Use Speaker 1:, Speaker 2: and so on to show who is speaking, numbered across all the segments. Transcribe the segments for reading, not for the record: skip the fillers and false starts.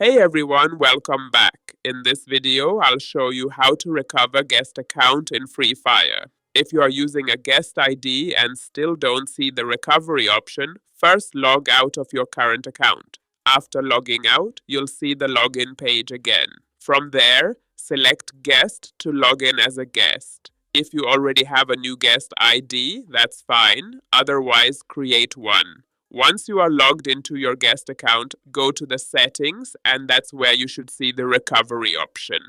Speaker 1: Hey everyone, welcome back. In this video, I'll show you how to recover guest account in Free Fire. If you are using a guest ID and still don't see the recovery option, first log out of your current account. After logging out, you'll see the login page again. From there, select guest to log in as a guest. If you already have a new guest ID, that's fine. Otherwise, create one. Once you are logged into your guest account, go to the settings and that's where you should see the recovery option.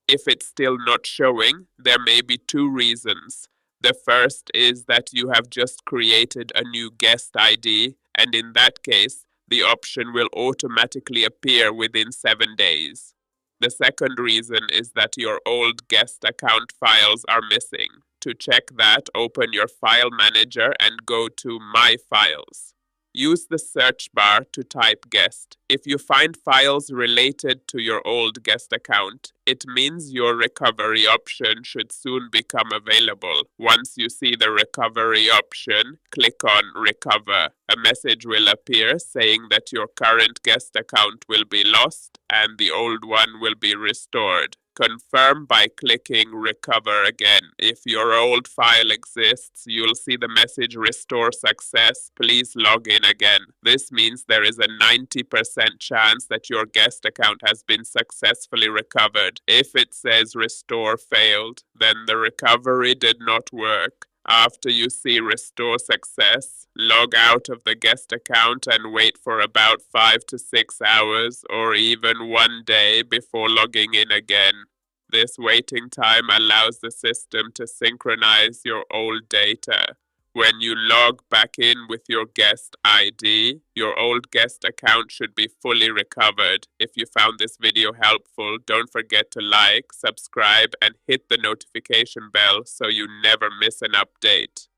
Speaker 1: If it's still not showing, there may be two reasons. The first is that you have just created a new guest ID, and in that case, the option will automatically appear within 7 days. The second reason is that your old guest account files are missing. To check that, open your file manager and go to My Files. Use the search bar to type guest. If you find files related to your old guest account, it means your recovery option should soon become available. Once you see the recovery option, click on Recover. A message will appear saying that your current guest account will be lost and the old one will be restored. Confirm by clicking Recover again. If your old file exists, you'll see the message Restore Success. Please log in again. This means there is a 90% chance that your guest account has been successfully recovered. If it says Restore Failed, then the recovery did not work. After you see Restore Success, log out of the guest account and wait for about 5 to 6 hours or even 1 day before logging in again. This waiting time allows the system to synchronize your old data. When you log back in with your guest ID, your old guest account should be fully recovered. If you found this video helpful, don't forget to like, subscribe, and hit the notification bell so you never miss an update.